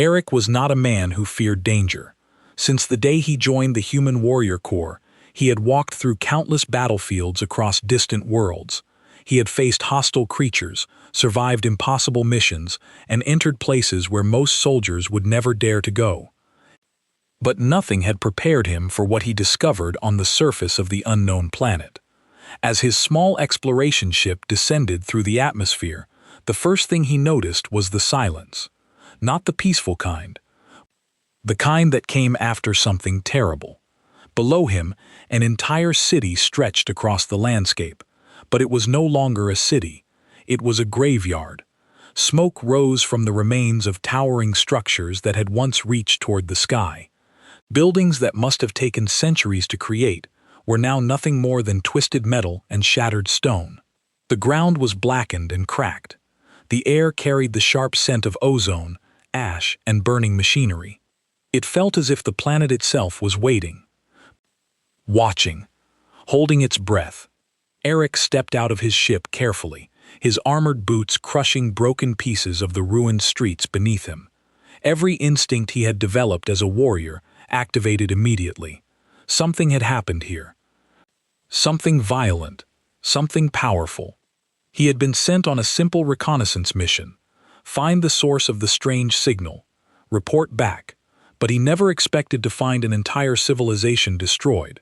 Eric was not a man who feared danger. Since the day he joined the Human Warrior Corps, he had walked through countless battlefields across distant worlds. He had faced hostile creatures, survived impossible missions, and entered places where most soldiers would never dare to go. But nothing had prepared him for what he discovered on the surface of the unknown planet. As his small exploration ship descended through the atmosphere, the first thing he noticed was the silence. Not the peaceful kind. The kind that came after something terrible. Below him, an entire city stretched across the landscape. But it was no longer a city. It was a graveyard. Smoke rose from the remains of towering structures that had once reached toward the sky. Buildings that must have taken centuries to create were now nothing more than twisted metal and shattered stone. The ground was blackened and cracked. The air carried the sharp scent of ozone, ash, and burning machinery. It felt as if the planet itself was waiting, watching, holding its breath. Eric stepped out of his ship carefully, his armored boots crushing broken pieces of the ruined streets beneath him. Every instinct he had developed as a warrior activated immediately. Something had happened here. Something violent, something powerful. He had been sent on a simple reconnaissance mission. Find the source of the strange signal. Report back. But he never expected to find an entire civilization destroyed.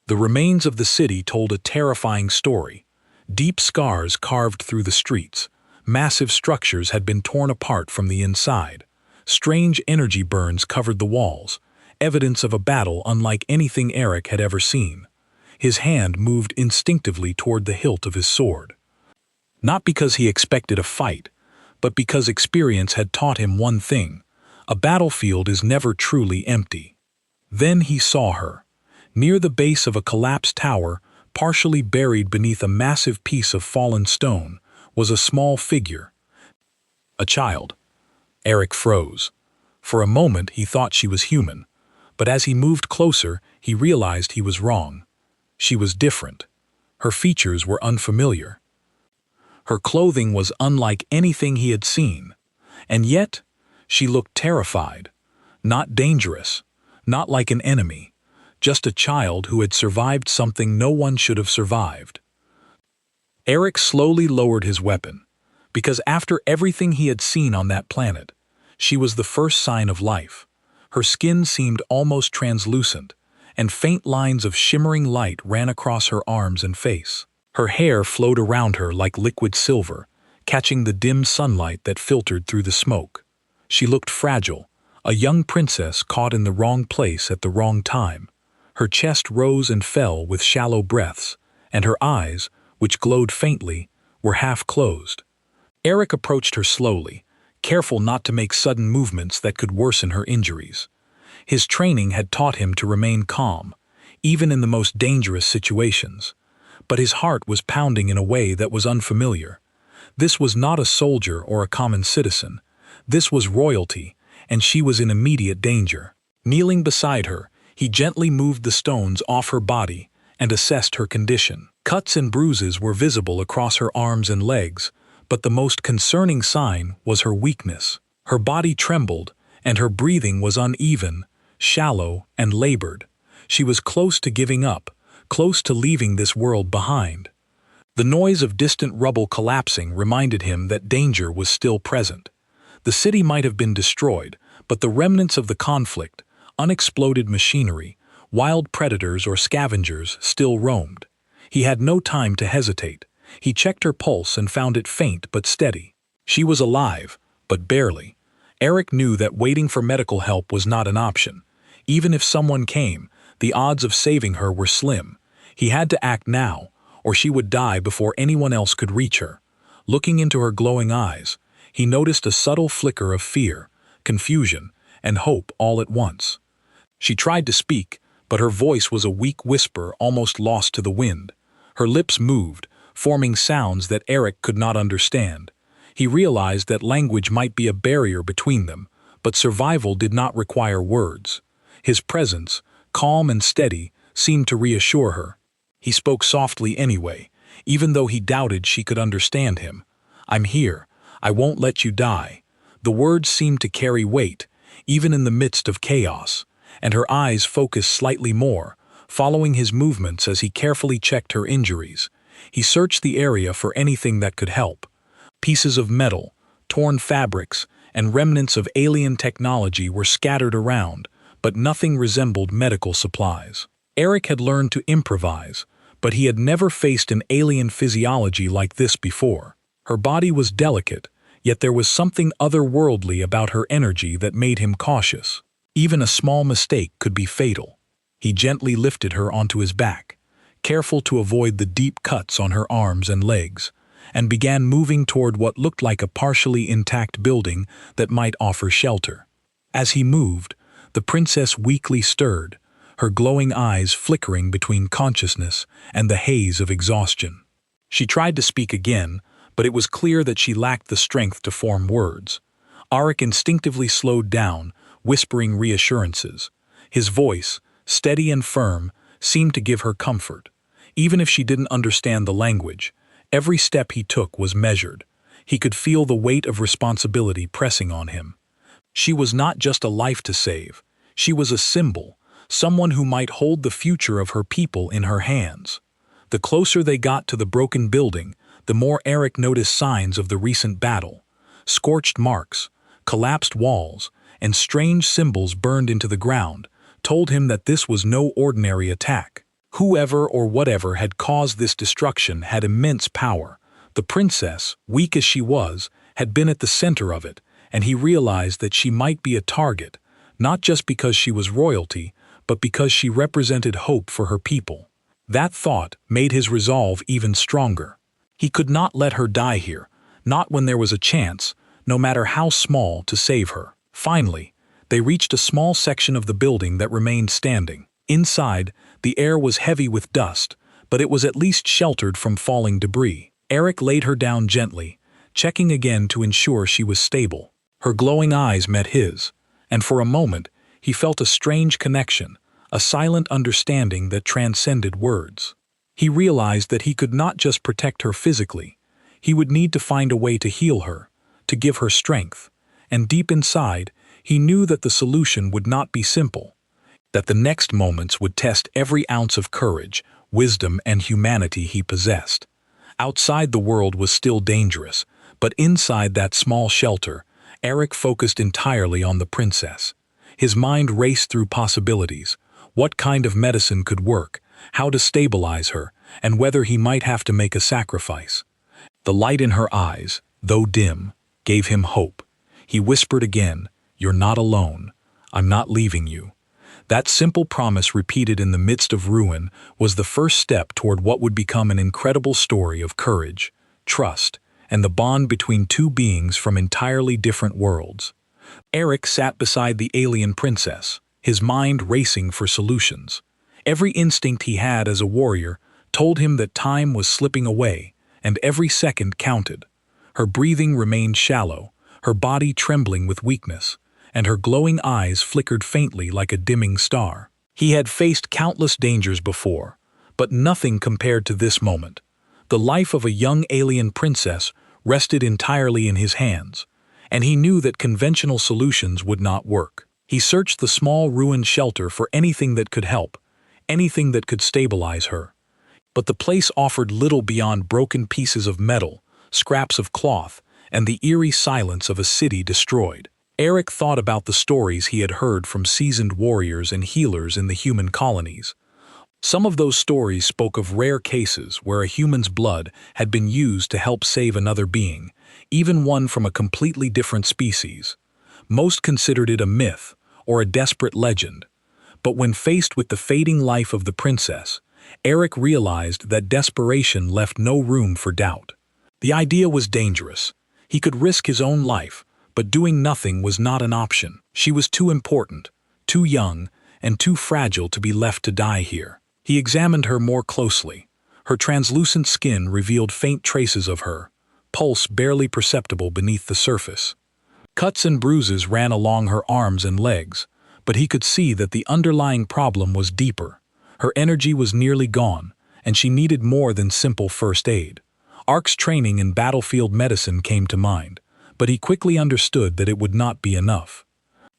The remains of the city told a terrifying story. Deep scars carved through the streets. Massive structures had been torn apart from the inside. Strange energy burns covered the walls, evidence of a battle unlike anything Eric had ever seen. His hand moved instinctively toward the hilt of his sword. Not because he expected a fight, but because experience had taught him one thing: a battlefield is never truly empty. Then he saw her. Near the base of a collapsed tower, partially buried beneath a massive piece of fallen stone, was a small figure. A child. Eric froze. For a moment he thought she was human, but as he moved closer, he realized he was wrong. She was different. Her features were unfamiliar. Her clothing was unlike anything he had seen, and yet she looked terrified. Not dangerous, not like an enemy. Just a child who had survived something no one should have survived. Eric slowly lowered his weapon, because after everything he had seen on that planet, she was the first sign of life. Her skin seemed almost translucent, and faint lines of shimmering light ran across her arms and face. Her hair flowed around her like liquid silver, catching the dim sunlight that filtered through the smoke. She looked fragile, a young princess caught in the wrong place at the wrong time. Her chest rose and fell with shallow breaths, and her eyes, which glowed faintly, were half closed. Eric approached her slowly, careful not to make sudden movements that could worsen her injuries. His training had taught him to remain calm, even in the most dangerous situations. But his heart was pounding in a way that was unfamiliar. This was not a soldier or a common citizen. This was royalty, and she was in immediate danger. Kneeling beside her, he gently moved the stones off her body and assessed her condition. Cuts and bruises were visible across her arms and legs, but the most concerning sign was her weakness. Her body trembled, and her breathing was uneven, shallow, and labored. She was close to giving up, close to leaving this world behind. The noise of distant rubble collapsing reminded him that danger was still present. The city might have been destroyed, but the remnants of the conflict, unexploded machinery, wild predators or scavengers still roamed. He had no time to hesitate. He checked her pulse and found it faint but steady. She was alive, but barely. Eric knew that waiting for medical help was not an option. Even if someone came, the odds of saving her were slim. He had to act now, or she would die before anyone else could reach her. Looking into her glowing eyes, he noticed a subtle flicker of fear, confusion, and hope all at once. She tried to speak, but her voice was a weak whisper almost lost to the wind. Her lips moved, forming sounds that Eric could not understand. He realized that language might be a barrier between them, but survival did not require words. His presence, calm and steady, seemed to reassure her. He spoke softly anyway, even though he doubted she could understand him. "I'm here. I won't let you die." The words seemed to carry weight, even in the midst of chaos, and her eyes focused slightly more, following his movements as he carefully checked her injuries. He searched the area for anything that could help. Pieces of metal, torn fabrics, and remnants of alien technology were scattered around, but nothing resembled medical supplies. Eric had learned to improvise, but he had never faced an alien physiology like this before. Her body was delicate, yet there was something otherworldly about her energy that made him cautious. Even a small mistake could be fatal. He gently lifted her onto his back, careful to avoid the deep cuts on her arms and legs, and began moving toward what looked like a partially intact building that might offer shelter. As he moved, the princess weakly stirred, her glowing eyes flickering between consciousness and the haze of exhaustion. She tried to speak again, but it was clear that she lacked the strength to form words. Arik instinctively slowed down, whispering reassurances. His voice, steady and firm, seemed to give her comfort. Even if she didn't understand the language, every step he took was measured. He could feel the weight of responsibility pressing on him. She was not just a life to save. She was a symbol, someone who might hold the future of her people in her hands. The closer they got to the broken building, the more Eric noticed signs of the recent battle. Scorched marks, collapsed walls, and strange symbols burned into the ground told him that this was no ordinary attack. Whoever or whatever had caused this destruction had immense power. The princess, weak as she was, had been at the center of it, and he realized that she might be a target, not just because she was royalty, but because she represented hope for her people. That thought made his resolve even stronger. He could not let her die here, not when there was a chance, no matter how small, to save her. Finally, they reached a small section of the building that remained standing. Inside, the air was heavy with dust, but it was at least sheltered from falling debris. Eric laid her down gently, checking again to ensure she was stable. Her glowing eyes met his, and for a moment, he felt a strange connection, a silent understanding that transcended words. He realized that he could not just protect her physically. He would need to find a way to heal her, to give her strength, and deep inside, he knew that the solution would not be simple, that the next moments would test every ounce of courage, wisdom, and humanity he possessed. Outside the world was still dangerous, but inside that small shelter, Eric focused entirely on the princess. His mind raced through possibilities: what kind of medicine could work, how to stabilize her, and whether he might have to make a sacrifice. The light in her eyes, though dim, gave him hope. He whispered again, "You're not alone. I'm not leaving you." That simple promise, repeated in the midst of ruin, was the first step toward what would become an incredible story of courage, trust, and the bond between two beings from entirely different worlds. Eric sat beside the alien princess, his mind racing for solutions. Every instinct he had as a warrior told him that time was slipping away, and every second counted. Her breathing remained shallow, her body trembling with weakness, and her glowing eyes flickered faintly like a dimming star. He had faced countless dangers before, but nothing compared to this moment. The life of a young alien princess rested entirely in his hands, and he knew that conventional solutions would not work. He searched the small ruined shelter for anything that could help, anything that could stabilize her. But the place offered little beyond broken pieces of metal, scraps of cloth, and the eerie silence of a city destroyed. Eric thought about the stories he had heard from seasoned warriors and healers in the human colonies. Some of those stories spoke of rare cases where a human's blood had been used to help save another being, even one from a completely different species. Most considered it a myth or a desperate legend. But when faced with the fading life of the princess, Eric realized that desperation left no room for doubt. The idea was dangerous. He could risk his own life, but doing nothing was not an option. She was too important, too young, and too fragile to be left to die here. He examined her more closely. Her translucent skin revealed faint traces of her, pulse barely perceptible beneath the surface. Cuts and bruises ran along her arms and legs, but he could see that the underlying problem was deeper. Her energy was nearly gone, and she needed more than simple first aid. Ark's training in battlefield medicine came to mind, but he quickly understood that it would not be enough.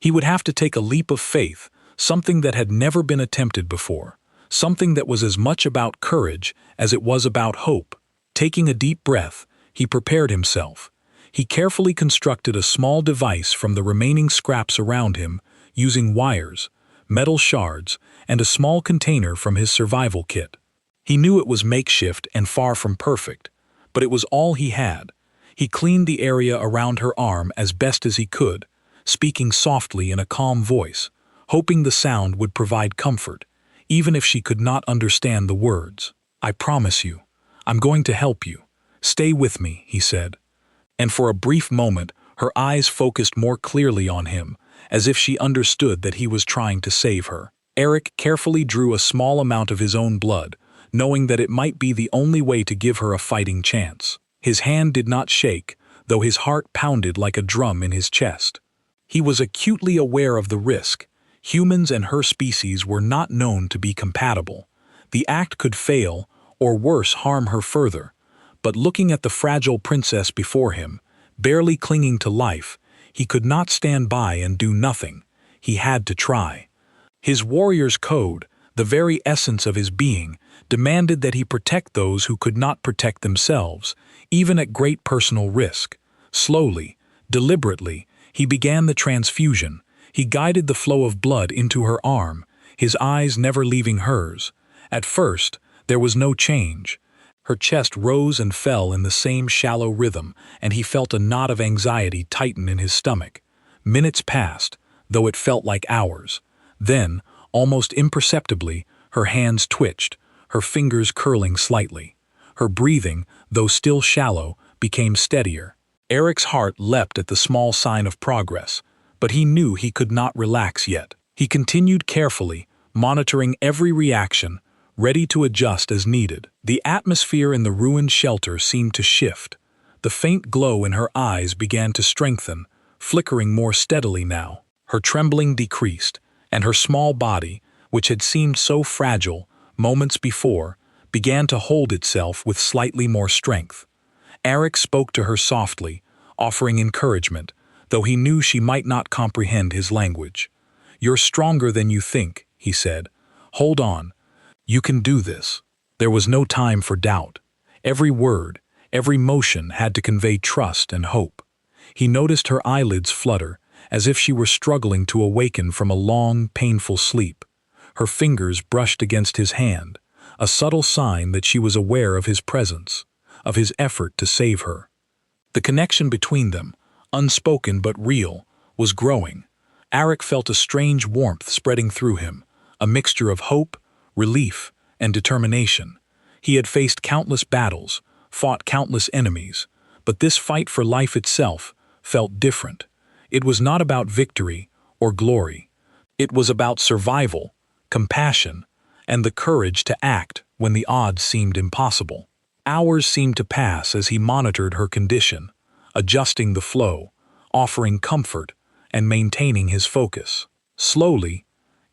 He would have to take a leap of faith, something that had never been attempted before, something that was as much about courage as it was about hope. Taking a deep breath, he prepared himself. He carefully constructed a small device from the remaining scraps around him, using wires, metal shards, and a small container from his survival kit. He knew it was makeshift and far from perfect, but it was all he had. He cleaned the area around her arm as best as he could, speaking softly in a calm voice, hoping the sound would provide comfort, even if she could not understand the words. "I promise you, I'm going to help you. Stay with me," he said. And for a brief moment, her eyes focused more clearly on him, as if she understood that he was trying to save her. Eric carefully drew a small amount of his own blood, knowing that it might be the only way to give her a fighting chance. His hand did not shake, though his heart pounded like a drum in his chest. He was acutely aware of the risk. Humans and her species were not known to be compatible. The act could fail, or worse, harm her further. But looking at the fragile princess before him, barely clinging to life, he could not stand by and do nothing. He had to try. His warrior's code, the very essence of his being, demanded that he protect those who could not protect themselves, even at great personal risk. Slowly, deliberately, he began the transfusion. He guided the flow of blood into her arm, his eyes never leaving hers. At first, there was no change. Her chest rose and fell in the same shallow rhythm, and he felt a knot of anxiety tighten in his stomach. Minutes passed, though it felt like hours. Then, almost imperceptibly, her hands twitched, her fingers curling slightly. Her breathing, though still shallow, became steadier. Eric's heart leapt at the small sign of progress, but he knew he could not relax yet. He continued carefully, monitoring every reaction, ready to adjust as needed. The atmosphere in the ruined shelter seemed to shift. The faint glow in her eyes began to strengthen, flickering more steadily now. Her trembling decreased, and her small body, which had seemed so fragile moments before, began to hold itself with slightly more strength. Eric spoke to her softly, offering encouragement, though he knew she might not comprehend his language. "You're stronger than you think," he said. "Hold on. You can do this." There was no time for doubt. Every word, every motion had to convey trust and hope. He noticed her eyelids flutter, as if she were struggling to awaken from a long, painful sleep. Her fingers brushed against his hand, a subtle sign that she was aware of his presence, of his effort to save her. The connection between them, unspoken but real, was growing. Eric felt a strange warmth spreading through him, a mixture of hope, relief, and determination. He had faced countless battles, fought countless enemies, but this fight for life itself felt different. It was not about victory or glory. It was about survival, compassion, and the courage to act when the odds seemed impossible. Hours seemed to pass as he monitored her condition, adjusting the flow, offering comfort, and maintaining his focus. Slowly,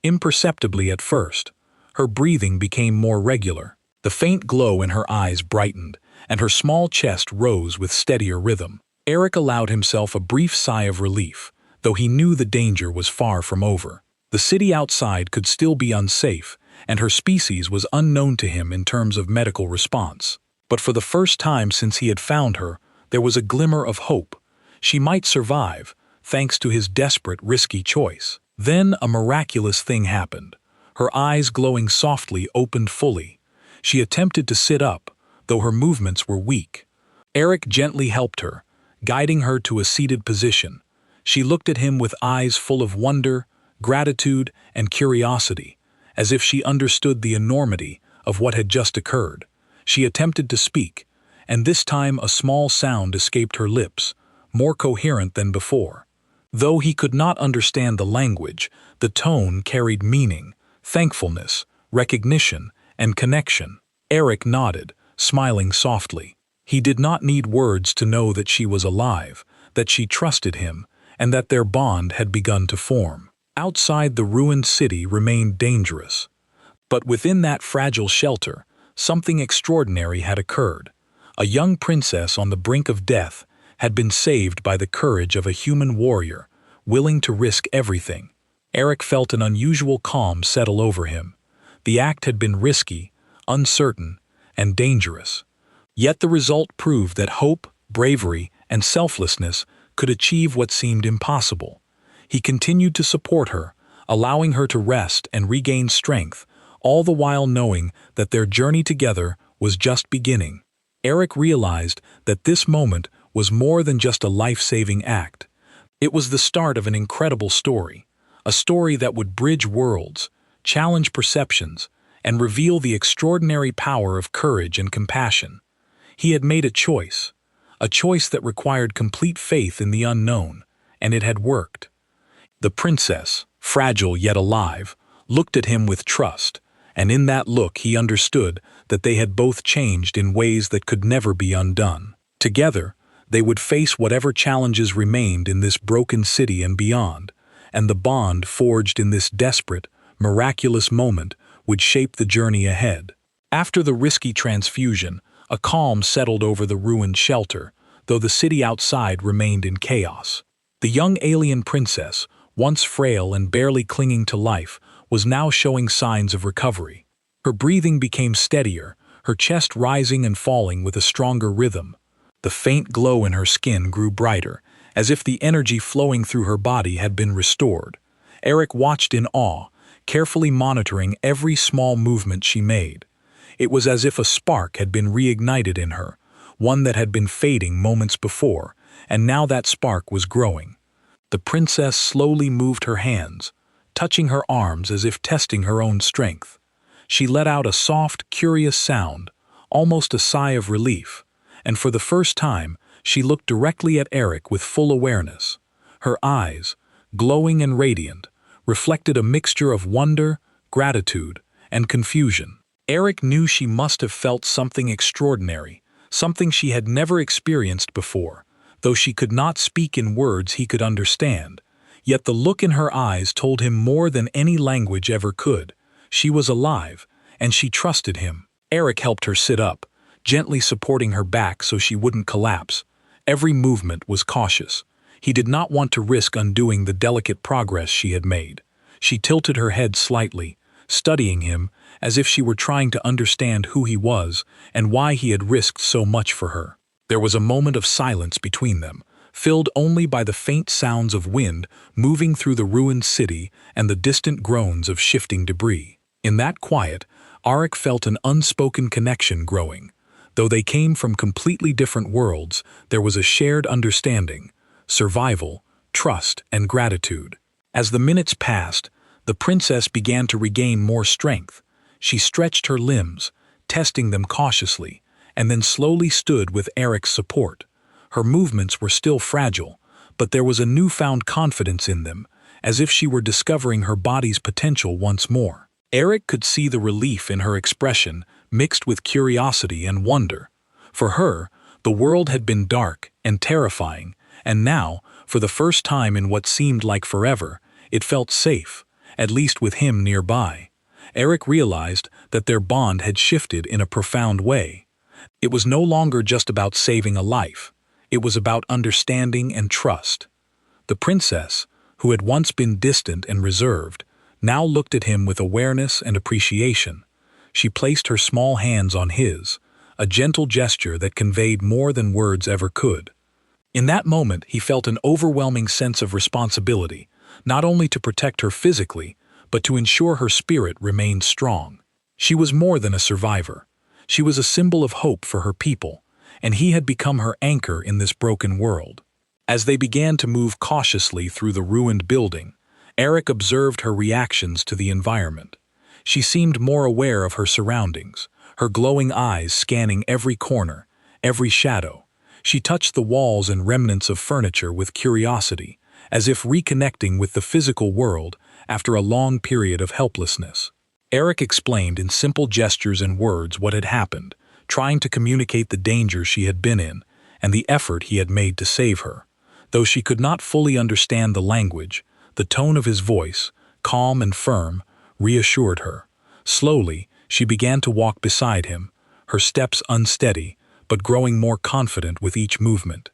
imperceptibly at first, her breathing became more regular. The faint glow in her eyes brightened, and her small chest rose with steadier rhythm. Eric allowed himself a brief sigh of relief, though he knew the danger was far from over. The city outside could still be unsafe, and her species was unknown to him in terms of medical response. But for the first time since he had found her, there was a glimmer of hope. She might survive, thanks to his desperate, risky choice. Then a miraculous thing happened. Her eyes glowing softly opened fully. She attempted to sit up, though her movements were weak. Eric gently helped her, guiding her to a seated position. She looked at him with eyes full of wonder, gratitude, and curiosity, as if she understood the enormity of what had just occurred. She attempted to speak, and this time a small sound escaped her lips, more coherent than before. Though he could not understand the language, the tone carried meaning, thankfulness, recognition, and connection. Eric nodded, smiling softly. He did not need words to know that she was alive, that she trusted him, and that their bond had begun to form. Outside, the ruined city remained dangerous. But within that fragile shelter, something extraordinary had occurred. A young princess on the brink of death had been saved by the courage of a human warrior, willing to risk everything. Eric felt an unusual calm settle over him. The act had been risky, uncertain, and dangerous. Yet the result proved that hope, bravery, and selflessness could achieve what seemed impossible. He continued to support her, allowing her to rest and regain strength, all the while knowing that their journey together was just beginning. Eric realized that this moment was more than just a life-saving act. It was the start of an incredible story, a story that would bridge worlds, challenge perceptions, and reveal the extraordinary power of courage and compassion. He had made a choice that required complete faith in the unknown, and it had worked. The princess, fragile yet alive, looked at him with trust, and in that look he understood that they had both changed in ways that could never be undone. Together, they would face whatever challenges remained in this broken city and beyond, and the bond forged in this desperate, miraculous moment would shape the journey ahead. After the risky transfusion, a calm settled over the ruined shelter, though the city outside remained in chaos. The young alien princess, once frail and barely clinging to life, was now showing signs of recovery. Her breathing became steadier, her chest rising and falling with a stronger rhythm. The faint glow in her skin grew brighter, as if the energy flowing through her body had been restored. Eric watched in awe, carefully monitoring every small movement she made. It was as if a spark had been reignited in her, one that had been fading moments before, and now that spark was growing. The princess slowly moved her hands, touching her arms as if testing her own strength. She let out a soft, curious sound, almost a sigh of relief, and for the first time, she looked directly at Eric with full awareness. Her eyes, glowing and radiant, reflected a mixture of wonder, gratitude, and confusion. Eric knew she must have felt something extraordinary, something she had never experienced before, though she could not speak in words he could understand. Yet the look in her eyes told him more than any language ever could. She was alive, and she trusted him. Eric helped her sit up, gently supporting her back so she wouldn't collapse. Every movement was cautious. He did not want to risk undoing the delicate progress she had made. She tilted her head slightly, studying him as if she were trying to understand who he was and why he had risked so much for her. There was a moment of silence between them, filled only by the faint sounds of wind moving through the ruined city and the distant groans of shifting debris. In that quiet, Eric felt an unspoken connection growing. Though they came from completely different worlds, there was a shared understanding, survival, trust, and gratitude. As the minutes passed, the princess began to regain more strength. She stretched her limbs, testing them cautiously, and then slowly stood with Eric's support. Her movements were still fragile, but there was a newfound confidence in them, as if she were discovering her body's potential once more. Eric could see the relief in her expression, mixed with curiosity and wonder. For her, the world had been dark and terrifying, and now, for the first time in what seemed like forever, it felt safe, at least with him nearby. Eric realized that their bond had shifted in a profound way. It was no longer just about saving a life. It was about understanding and trust. The princess, who had once been distant and reserved, now looked at him with awareness and appreciation. She placed her small hands on his, a gentle gesture that conveyed more than words ever could. In that moment, he felt an overwhelming sense of responsibility, not only to protect her physically, but to ensure her spirit remained strong. She was more than a survivor. She was a symbol of hope for her people, and he had become her anchor in this broken world. As they began to move cautiously through the ruined building, Eric observed her reactions to the environment. She seemed more aware of her surroundings, her glowing eyes scanning every corner, every shadow. She touched the walls and remnants of furniture with curiosity, as if reconnecting with the physical world after a long period of helplessness. Eric explained in simple gestures and words what had happened, trying to communicate the danger she had been in and the effort he had made to save her. Though she could not fully understand the language, the tone of his voice, calm and firm, reassured her. Slowly, she began to walk beside him, her steps unsteady, but growing more confident with each movement.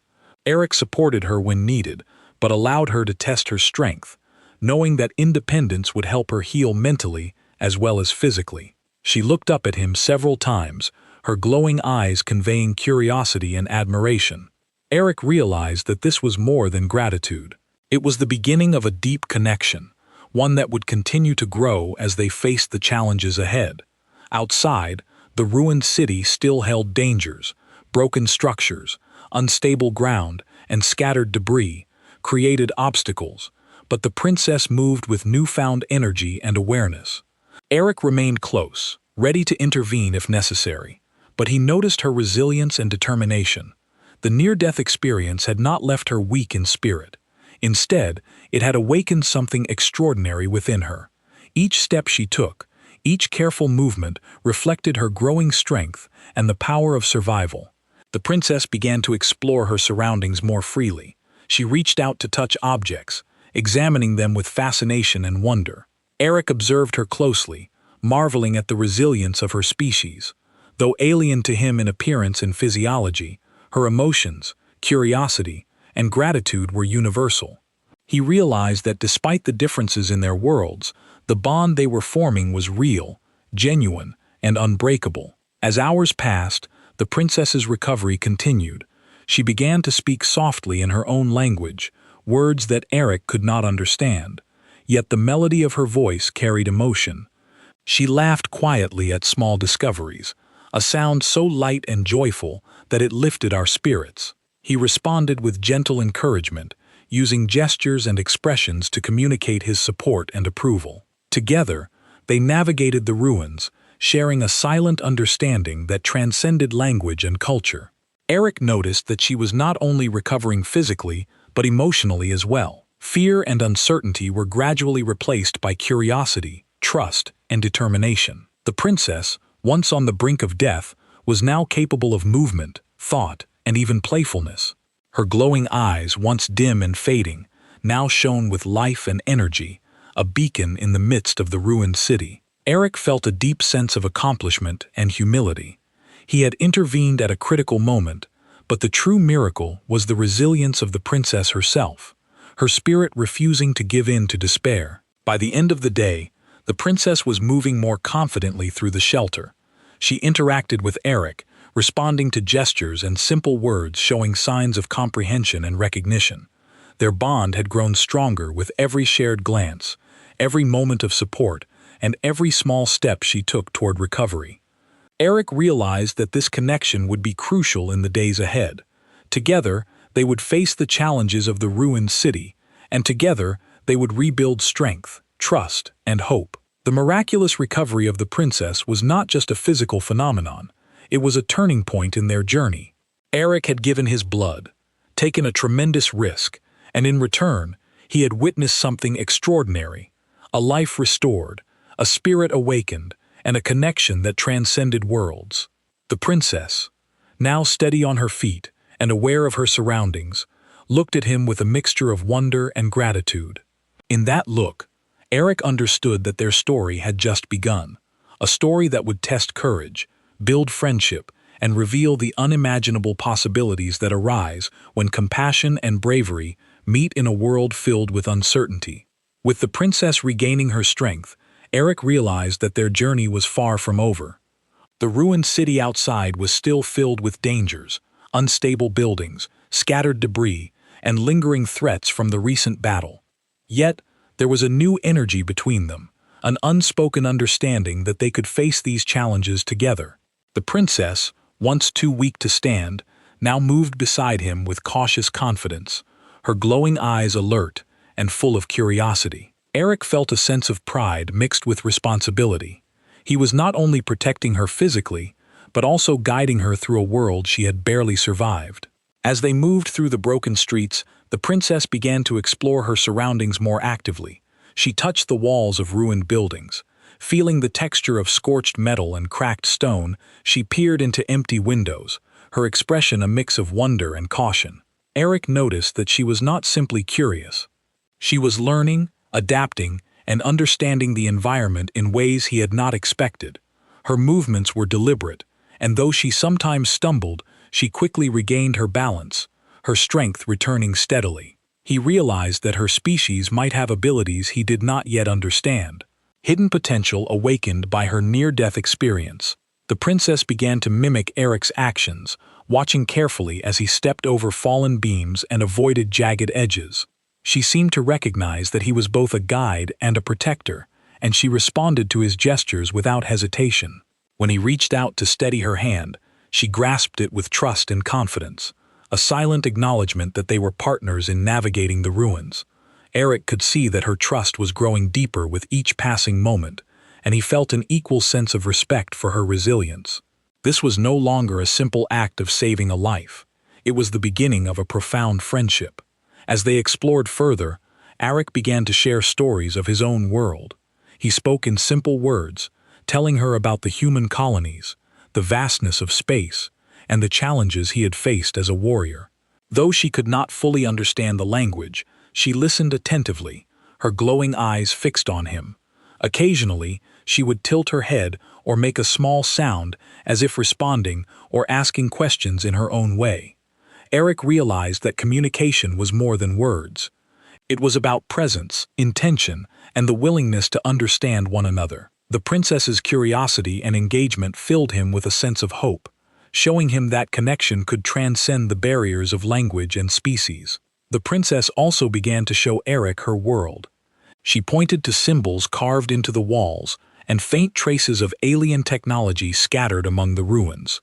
Eric supported her when needed, but allowed her to test her strength, knowing that independence would help her heal mentally as well as physically. She looked up at him several times, her glowing eyes conveying curiosity and admiration. Eric realized that this was more than gratitude. It was the beginning of a deep connection, one that would continue to grow as they faced the challenges ahead. Outside, the ruined city still held dangers. Broken structures, unstable ground, and scattered debris created obstacles, but the princess moved with newfound energy and awareness. Eric remained close, ready to intervene if necessary, but he noticed her resilience and determination. The near-death experience had not left her weak in spirit. Instead, it had awakened something extraordinary within her. Each step she took, each careful movement reflected her growing strength and the power of survival. The princess began to explore her surroundings more freely. She reached out to touch objects, examining them with fascination and wonder. Eric observed her closely, marveling at the resilience of her species. Though alien to him in appearance and physiology, her emotions, curiosity, and gratitude were universal. He realized that despite the differences in their worlds, the bond they were forming was real, genuine, and unbreakable. As hours passed, the princess's recovery continued. She began to speak softly in her own language, words that Eric could not understand. Yet the melody of her voice carried emotion. She laughed quietly at small discoveries, a sound so light and joyful that it lifted our spirits. He responded with gentle encouragement, using gestures and expressions to communicate his support and approval. Together, they navigated the ruins, sharing a silent understanding that transcended language and culture. Eric noticed that she was not only recovering physically, but emotionally as well. Fear and uncertainty were gradually replaced by curiosity, trust, and determination. The princess, once on the brink of death, was now capable of movement, thought, and even playfulness. Her glowing eyes, once dim and fading, now shone with life and energy, a beacon in the midst of the ruined city. Eric felt a deep sense of accomplishment and humility. He had intervened at a critical moment, but the true miracle was the resilience of the princess herself, her spirit refusing to give in to despair. By the end of the day, the princess was moving more confidently through the shelter. She interacted with Eric, responding to gestures and simple words showing signs of comprehension and recognition. Their bond had grown stronger with every shared glance, every moment of support, and every small step she took toward recovery. Eric realized that this connection would be crucial in the days ahead. Together, they would face the challenges of the ruined city, and together, they would rebuild strength, trust, and hope. The miraculous recovery of the princess was not just a physical phenomenon. It was a turning point in their journey. Eric had given his blood, taken a tremendous risk, and in return, he had witnessed something extraordinary, a life restored, a spirit awakened, and a connection that transcended worlds. The princess, now steady on her feet and aware of her surroundings, looked at him with a mixture of wonder and gratitude. In that look, Eric understood that their story had just begun, a story that would test courage, build friendship, and reveal the unimaginable possibilities that arise when compassion and bravery meet in a world filled with uncertainty. With the princess regaining her strength, Eric realized that their journey was far from over. The ruined city outside was still filled with dangers, unstable buildings, scattered debris, and lingering threats from the recent battle. Yet, there was a new energy between them, an unspoken understanding that they could face these challenges together. The princess, once too weak to stand, now moved beside him with cautious confidence, her glowing eyes alert and full of curiosity. Eric felt a sense of pride mixed with responsibility. He was not only protecting her physically, but also guiding her through a world she had barely survived. As they moved through the broken streets, the princess began to explore her surroundings more actively. She touched the walls of ruined buildings. Feeling the texture of scorched metal and cracked stone, she peered into empty windows, her expression a mix of wonder and caution. Eric noticed that she was not simply curious. She was learning, adapting, and understanding the environment in ways he had not expected. Her movements were deliberate, and though she sometimes stumbled, she quickly regained her balance, her strength returning steadily. He realized that her species might have abilities he did not yet understand. Hidden potential awakened by her near-death experience. The princess began to mimic Eric's actions, watching carefully as he stepped over fallen beams and avoided jagged edges. She seemed to recognize that he was both a guide and a protector, and she responded to his gestures without hesitation. When he reached out to steady her hand, she grasped it with trust and confidence, a silent acknowledgement that they were partners in navigating the ruins. Eric could see that her trust was growing deeper with each passing moment, and he felt an equal sense of respect for her resilience. This was no longer a simple act of saving a life. It was the beginning of a profound friendship. As they explored further, Eric began to share stories of his own world. He spoke in simple words, telling her about the human colonies, the vastness of space, and the challenges he had faced as a warrior. Though she could not fully understand the language, she listened attentively, her glowing eyes fixed on him. Occasionally, she would tilt her head or make a small sound as if responding or asking questions in her own way. Eric realized that communication was more than words. It was about presence, intention, and the willingness to understand one another. The princess's curiosity and engagement filled him with a sense of hope, showing him that connection could transcend the barriers of language and species. The princess also began to show Eric her world. She pointed to symbols carved into the walls and faint traces of alien technology scattered among the ruins.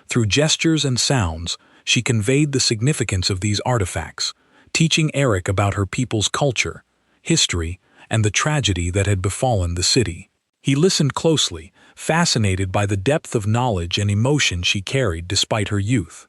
Through gestures and sounds, she conveyed the significance of these artifacts, teaching Eric about her people's culture, history, and the tragedy that had befallen the city. He listened closely, fascinated by the depth of knowledge and emotion she carried despite her youth.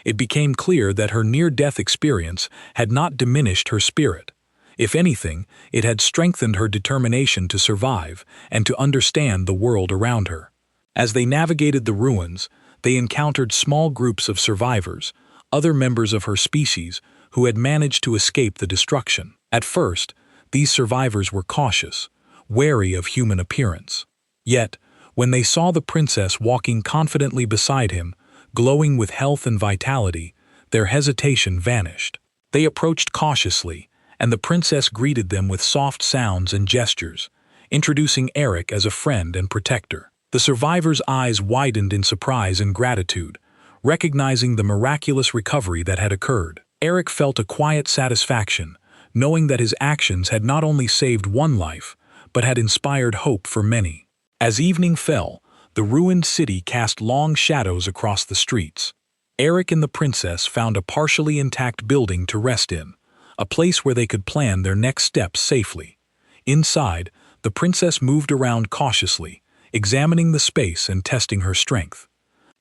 It became clear that her near-death experience had not diminished her spirit. If anything, it had strengthened her determination to survive and to understand the world around her. As they navigated the ruins, they encountered small groups of survivors, other members of her species, who had managed to escape the destruction. At first, these survivors were cautious, wary of human appearance. Yet, when they saw the princess walking confidently beside him, glowing with health and vitality, their hesitation vanished. They approached cautiously, and the princess greeted them with soft sounds and gestures, introducing Eric as a friend and protector. The survivors' eyes widened in surprise and gratitude, recognizing the miraculous recovery that had occurred. Eric felt a quiet satisfaction, knowing that his actions had not only saved one life, but had inspired hope for many. As evening fell, the ruined city cast long shadows across the streets. Eric and the princess found a partially intact building to rest in, a place where they could plan their next steps safely. Inside, the princess moved around cautiously, examining the space and testing her strength.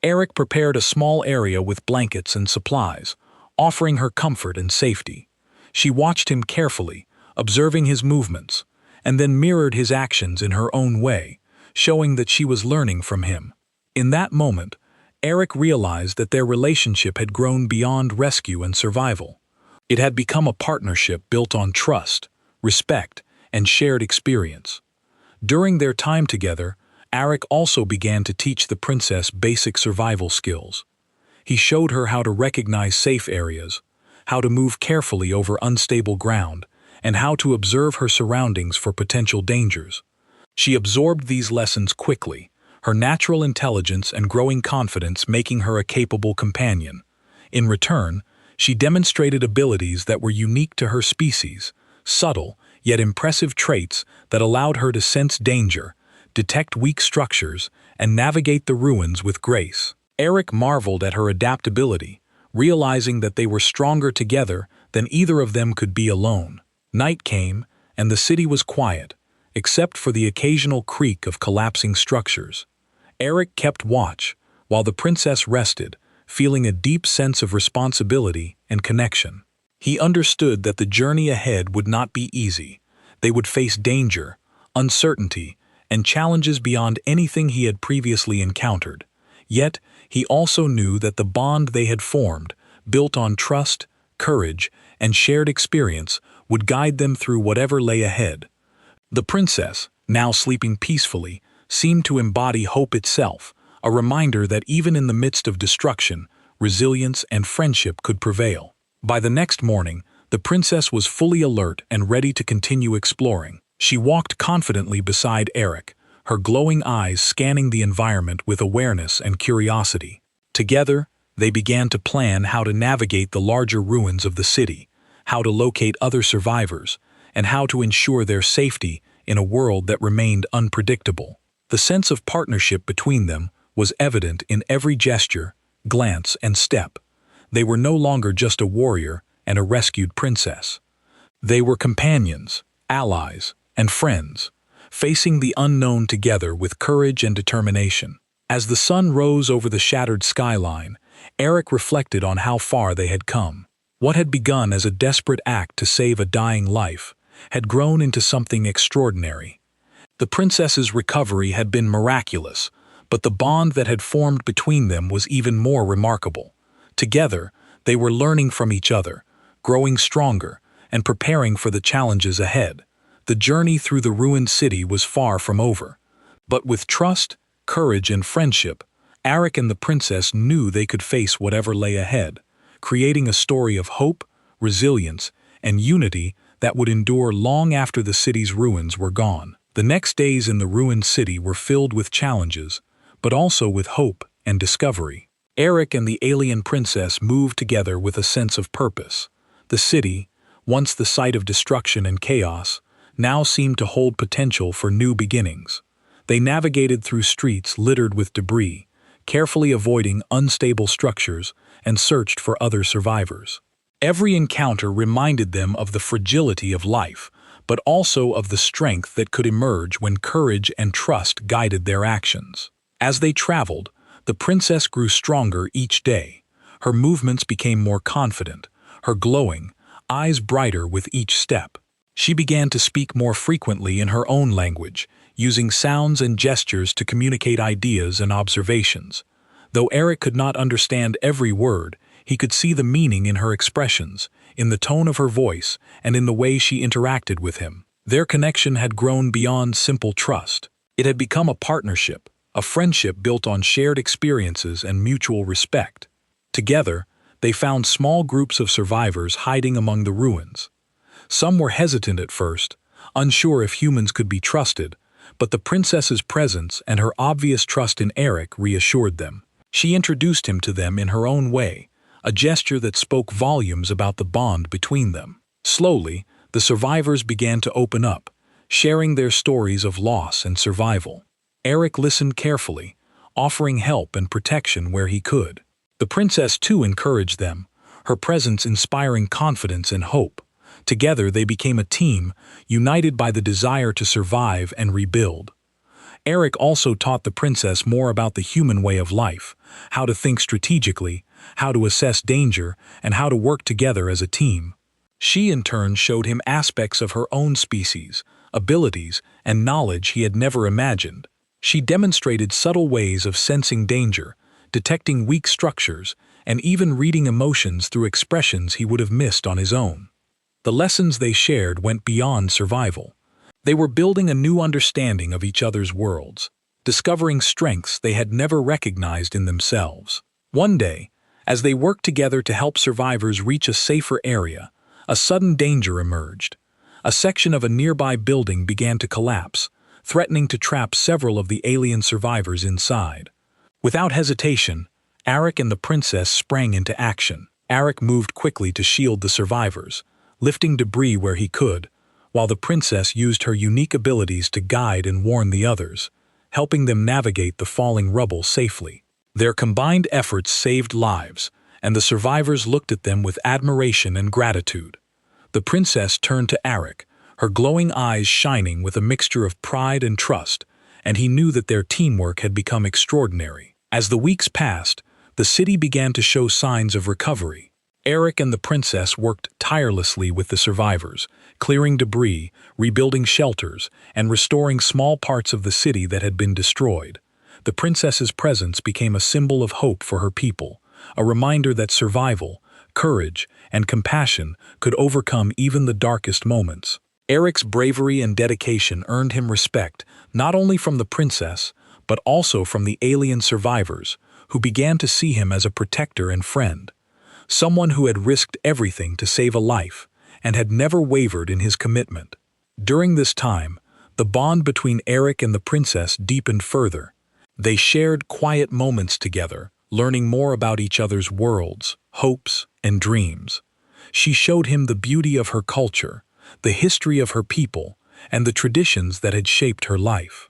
Eric prepared a small area with blankets and supplies, offering her comfort and safety. She watched him carefully, observing his movements, and then mirrored his actions in her own way, showing that she was learning from him. In that moment, Eric realized that their relationship had grown beyond rescue and survival. It had become a partnership built on trust, respect, and shared experience. During their time together, Eric also began to teach the princess basic survival skills. He showed her how to recognize safe areas, how to move carefully over unstable ground, and how to observe her surroundings for potential dangers. She absorbed these lessons quickly, her natural intelligence and growing confidence making her a capable companion. In return, she demonstrated abilities that were unique to her species, subtle yet impressive traits that allowed her to sense danger, detect weak structures, and navigate the ruins with grace. Eric marveled at her adaptability, realizing that they were stronger together than either of them could be alone. Night came, and the city was quiet, except for the occasional creak of collapsing structures. Eric kept watch, while the princess rested, feeling a deep sense of responsibility and connection. He understood that the journey ahead would not be easy. They would face danger, uncertainty, and challenges beyond anything he had previously encountered. Yet, he also knew that the bond they had formed, built on trust, courage, and shared experience, would guide them through whatever lay ahead. The princess, now sleeping peacefully, seemed to embody hope itself, a reminder that even in the midst of destruction, resilience and friendship could prevail. By the next morning, the princess was fully alert and ready to continue exploring. She walked confidently beside Eric, her glowing eyes scanning the environment with awareness and curiosity. Together, they began to plan how to navigate the larger ruins of the city, how to locate other survivors, and how to ensure their safety in a world that remained unpredictable. The sense of partnership between them was evident in every gesture, glance, and step. They were no longer just a warrior and a rescued princess. They were companions, allies, and friends, facing the unknown together with courage and determination. As the sun rose over the shattered skyline, Eric reflected on how far they had come. What had begun as a desperate act to save a dying life had grown into something extraordinary. The princess's recovery had been miraculous, but the bond that had formed between them was even more remarkable. Together, they were learning from each other, growing stronger, and preparing for the challenges ahead. The journey through the ruined city was far from over. But with trust, courage, and friendship, Eric and the princess knew they could face whatever lay ahead, creating a story of hope, resilience, and unity that would endure long after the city's ruins were gone. The next days in the ruined city were filled with challenges, but also with hope and discovery. Eric and the alien princess moved together with a sense of purpose. The city, once the site of destruction and chaos, now seemed to hold potential for new beginnings. They navigated through streets littered with debris, carefully avoiding unstable structures, and searched for other survivors. Every encounter reminded them of the fragility of life, but also of the strength that could emerge when courage and trust guided their actions. As they traveled, the princess grew stronger each day. Her movements became more confident, her glowing eyes brighter with each step. She began to speak more frequently in her own language, using sounds and gestures to communicate ideas and observations. Though Eric could not understand every word, he could see the meaning in her expressions, in the tone of her voice, and in the way she interacted with him. Their connection had grown beyond simple trust. It had become a partnership, a friendship built on shared experiences and mutual respect. Together, they found small groups of survivors hiding among the ruins. Some were hesitant at first, unsure if humans could be trusted, but the princess's presence and her obvious trust in Eric reassured them. She introduced him to them in her own way, a gesture that spoke volumes about the bond between them. Slowly, the survivors began to open up, sharing their stories of loss and survival. Eric listened carefully, offering help and protection where he could. The princess too encouraged them, her presence inspiring confidence and hope. Together they became a team, united by the desire to survive and rebuild. Eric also taught the princess more about the human way of life, how to think strategically, how to assess danger, and how to work together as a team. She in turn showed him aspects of her own species, abilities, and knowledge he had never imagined. She demonstrated subtle ways of sensing danger, detecting weak structures, and even reading emotions through expressions he would have missed on his own. The lessons they shared went beyond survival. They were building a new understanding of each other's worlds, discovering strengths they had never recognized in themselves. One day, as they worked together to help survivors reach a safer area, a sudden danger emerged. A section of a nearby building began to collapse, threatening to trap several of the alien survivors inside. Without hesitation, Eric and the princess sprang into action. Eric moved quickly to shield the survivors, lifting debris where he could, while the princess used her unique abilities to guide and warn the others, helping them navigate the falling rubble safely. Their combined efforts saved lives, and the survivors looked at them with admiration and gratitude. The princess turned to Eric, her glowing eyes shining with a mixture of pride and trust, and he knew that their teamwork had become extraordinary. As the weeks passed, the city began to show signs of recovery. Eric and the princess worked tirelessly with the survivors, clearing debris, rebuilding shelters, and restoring small parts of the city that had been destroyed. The princess's presence became a symbol of hope for her people, a reminder that survival, courage, and compassion could overcome even the darkest moments. Eric's bravery and dedication earned him respect not only from the princess, but also from the alien survivors, who began to see him as a protector and friend. someone who had risked everything to save a life and had never wavered in his commitment. During this time, the bond between Eric and the princess deepened further. They shared quiet moments together, learning more about each other's worlds, hopes, and dreams. She showed him the beauty of her culture, the history of her people, and the traditions that had shaped her life.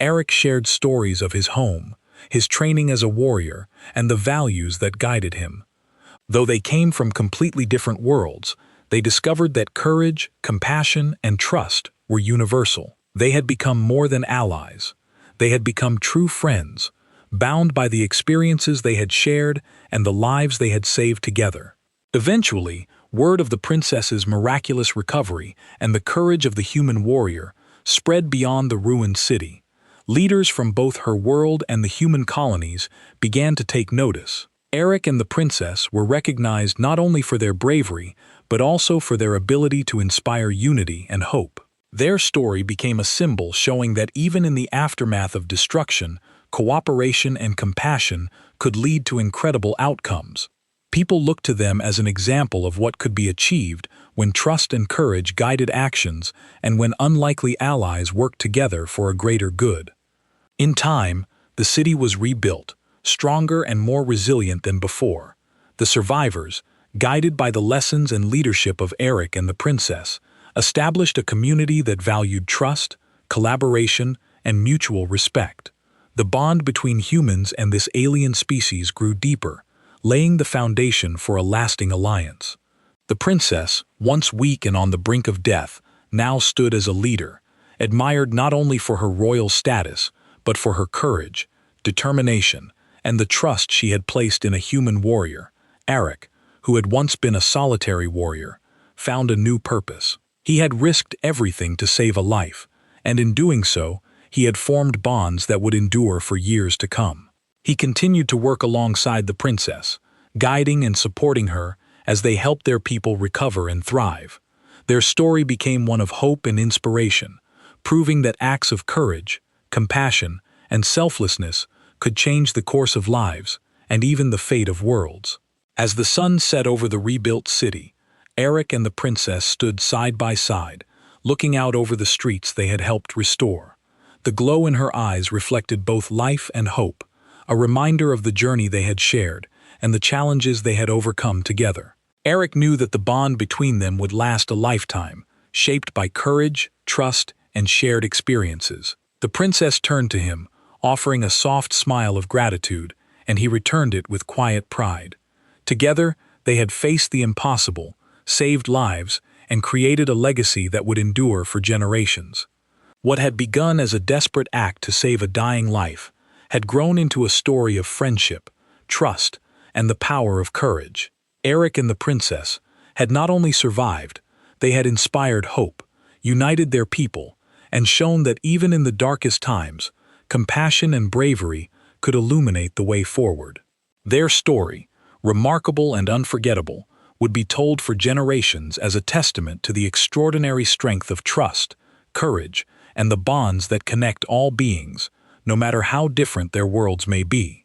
Eric shared stories of his home, his training as a warrior, and the values that guided him. Though they came from completely different worlds, they discovered that courage, compassion, and trust were universal. They had become more than allies. They had become true friends, bound by the experiences they had shared and the lives they had saved together. Eventually, word of the princess's miraculous recovery and the courage of the human warrior spread beyond the ruined city. Leaders from both her world and the human colonies began to take notice. Eric and the princess were recognized not only for their bravery, but also for their ability to inspire unity and hope. Their story became a symbol showing that even in the aftermath of destruction, cooperation and compassion could lead to incredible outcomes. People looked to them as an example of what could be achieved when trust and courage guided actions and when unlikely allies worked together for a greater good. In time, the city was rebuilt, stronger and more resilient than before. The survivors, guided by the lessons and leadership of Eric and the princess, established a community that valued trust, collaboration, and mutual respect. The bond between humans and this alien species grew deeper, laying the foundation for a lasting alliance. The princess, once weak and on the brink of death, now stood as a leader, admired not only for her royal status, but for her courage, determination, and the trust she had placed in a human warrior. Eric, who had once been a solitary warrior, found a new purpose. He had risked everything to save a life, and in doing so, he had formed bonds that would endure for years to come. He continued to work alongside the princess, guiding and supporting her as they helped their people recover and thrive. Their story became one of hope and inspiration, proving that acts of courage, compassion, and selflessness could change the course of lives and even the fate of worlds. As the sun set over the rebuilt city, Eric and the princess stood side by side, looking out over the streets they had helped restore. The glow in her eyes reflected both life and hope, a reminder of the journey they had shared and the challenges they had overcome together. Eric knew that the bond between them would last a lifetime, shaped by courage, trust, and shared experiences. The princess turned to him, offering a soft smile of gratitude, and he returned it with quiet pride. Together, they had faced the impossible, saved lives, and created a legacy that would endure for generations. What had begun as a desperate act to save a dying life had grown into a story of friendship, trust, and the power of courage. Eric and the princess had not only survived, they had inspired hope, united their people, and shown that even in the darkest times, compassion and bravery could illuminate the way forward. Their story, remarkable and unforgettable, would be told for generations as a testament to the extraordinary strength of trust, courage, and the bonds that connect all beings, no matter how different their worlds may be.